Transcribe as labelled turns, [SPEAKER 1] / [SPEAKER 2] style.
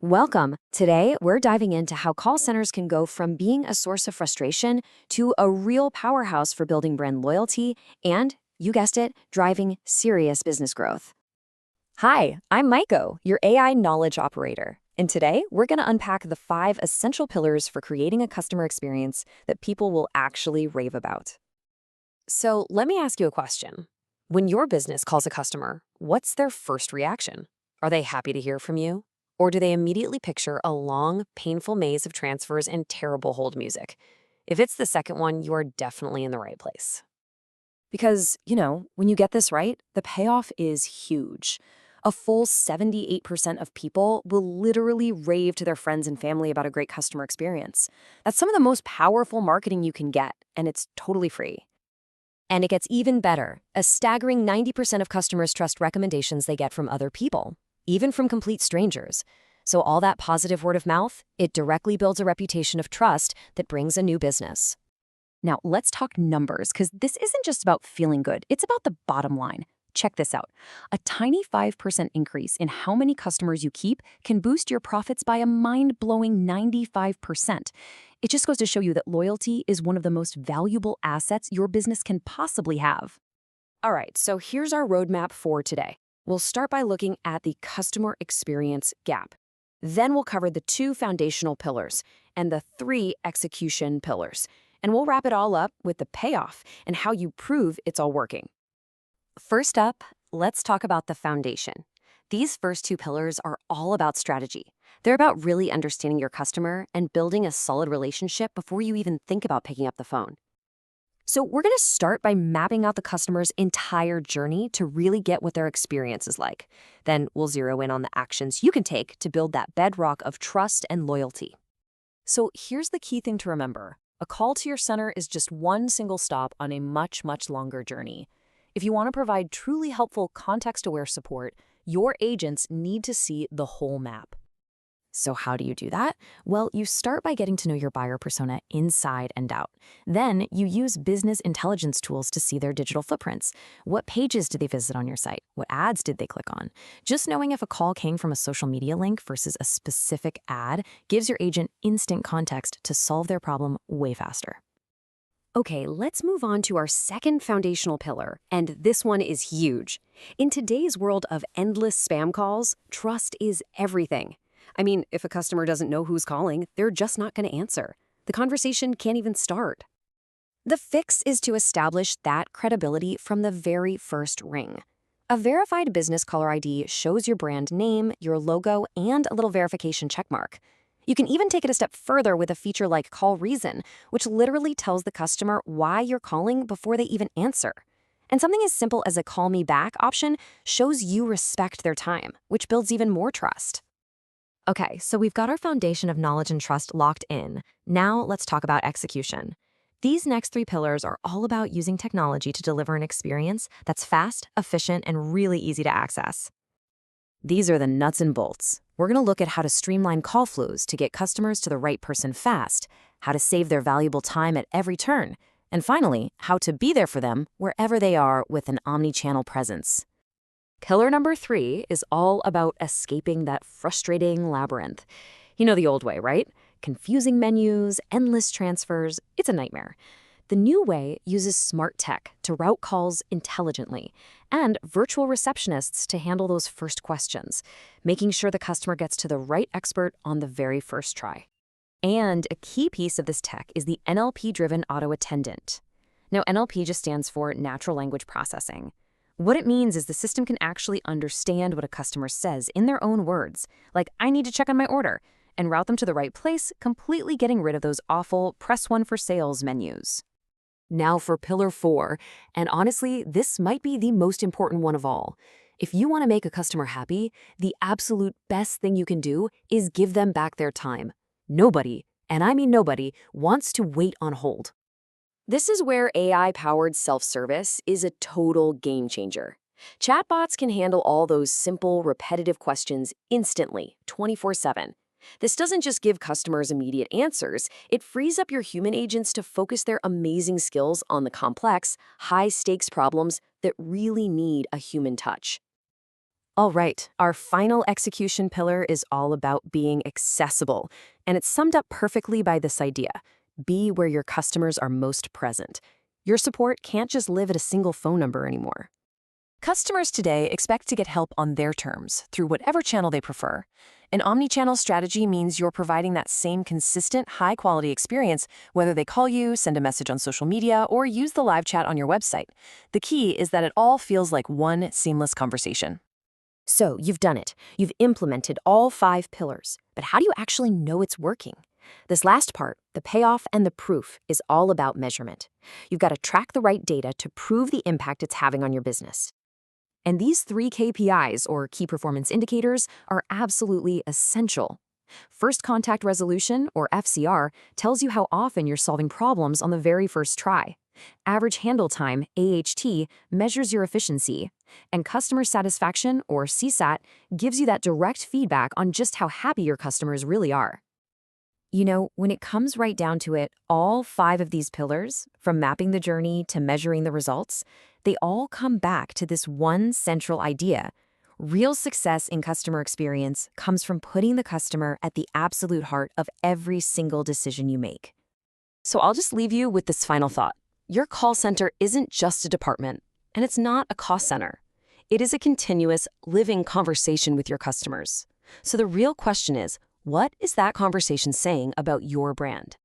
[SPEAKER 1] Welcome. Today, we're diving into how call centers can go from being a source of frustration to a real powerhouse for building brand loyalty and, you guessed it, driving serious business growth. Hi, I'm Maiko, your AI knowledge operator. And today, we're going to unpack the 5 essential pillars for creating a customer experience that people will actually rave about. So, let me ask you a question. When your business calls a customer, what's their first reaction? Are they happy to hear from you? Or do they immediately picture a long, painful maze of transfers and terrible hold music? If it's the second one, you are definitely in the right place. Because, when you get this right, the payoff is huge. A full 78% of people will literally rave to their friends and family about a great customer experience. That's some of the most powerful marketing you can get, and it's totally free. And it gets even better. A staggering 90% of customers trust recommendations they get from other people, even from complete strangers. So all that positive word of mouth, it directly builds a reputation of trust that brings a new business. Now, let's talk numbers, because this isn't just about feeling good. It's about the bottom line. Check this out. A tiny 5% increase in how many customers you keep can boost your profits by a mind-blowing 95%. It just goes to show you that loyalty is one of the most valuable assets your business can possibly have. All right, so here's our roadmap for today. We'll start by looking at the customer experience gap. Then we'll cover the 2 foundational pillars and the 3 execution pillars. And we'll wrap it all up with the payoff and how you prove it's all working. First up, let's talk about the foundation. These first 2 pillars are all about strategy. They're about really understanding your customer and building a solid relationship before you even think about picking up the phone. So we're going to start by mapping out the customer's entire journey to really get what their experience is like. Then we'll zero in on the actions you can take to build that bedrock of trust and loyalty. So here's the key thing to remember. A call to your center is just one single stop on a much, much longer journey. If you want to provide truly helpful context-aware support, your agents need to see the whole map. So how do you do that? Well, you start by getting to know your buyer persona inside and out. Then you use business intelligence tools to see their digital footprints. What pages did they visit on your site? What ads did they click on? Just knowing if a call came from a social media link versus a specific ad gives your agent instant context to solve their problem way faster. Okay, let's move on to our second foundational pillar, and this one is huge. In today's world of endless spam calls, trust is everything. I mean, if a customer doesn't know who's calling, they're just not going to answer. The conversation can't even start. The fix is to establish that credibility from the very first ring. A verified business caller ID shows your brand name, your logo, and a little verification checkmark. You can even take it a step further with a feature like Call Reason, which literally tells the customer why you're calling before they even answer. And something as simple as a call me back option shows you respect their time, which builds even more trust. Okay, so we've got our foundation of knowledge and trust locked in. Now let's talk about execution. These next 3 pillars are all about using technology to deliver an experience that's fast, efficient, and really easy to access. These are the nuts and bolts. We're going to look at how to streamline call flows to get customers to the right person fast, how to save their valuable time at every turn, and finally, how to be there for them wherever they are with an omnichannel presence. Pillar number 3 is all about escaping that frustrating labyrinth. You know the old way, right? Confusing menus, endless transfers, it's a nightmare. The new way uses smart tech to route calls intelligently and virtual receptionists to handle those first questions, making sure the customer gets to the right expert on the very first try. And a key piece of this tech is the NLP-driven auto attendant. Now, NLP just stands for natural language processing. What it means is the system can actually understand what a customer says in their own words, like, I need to check on my order, and route them to the right place, completely getting rid of those awful press 1 for sales menus. Now for pillar 4, and honestly, this might be the most important one of all. If you want to make a customer happy, the absolute best thing you can do is give them back their time. Nobody, and I mean nobody, wants to wait on hold. This is where AI-powered self-service is a total game changer. Chatbots can handle all those simple, repetitive questions instantly, 24/7. This doesn't just give customers immediate answers, it frees up your human agents to focus their amazing skills on the complex, high-stakes problems that really need a human touch.
[SPEAKER 2] All right, our final execution pillar is all about being accessible, and it's summed up perfectly by this idea: be where your customers are most present. Your support can't just live at a single phone number anymore. Customers today expect to get help on their terms, through whatever channel they prefer. An omnichannel strategy means you're providing that same consistent, high-quality experience, whether they call you, send a message on social media, or use the live chat on your website. The key is that it all feels like one seamless conversation.
[SPEAKER 1] So you've done it. You've implemented all 5 pillars. But how do you actually know it's working? This last part, the payoff and the proof, is all about measurement. You've got to track the right data to prove the impact it's having on your business. And these 3 KPIs, or key performance indicators, are absolutely essential. First contact resolution, or FCR, tells you how often you're solving problems on the very first try. Average handle time, AHT, measures your efficiency. And customer satisfaction, or CSAT, gives you that direct feedback on just how happy your customers really are. You know, when it comes right down to it, all 5 of these pillars, from mapping the journey to measuring the results, they all come back to this one central idea. Real success in customer experience comes from putting the customer at the absolute heart of every single decision you make. So I'll just leave you with this final thought. Your call center isn't just a department, and it's not a cost center. It is a continuous, living conversation with your customers. So the real question is, what is that conversation saying about your brand?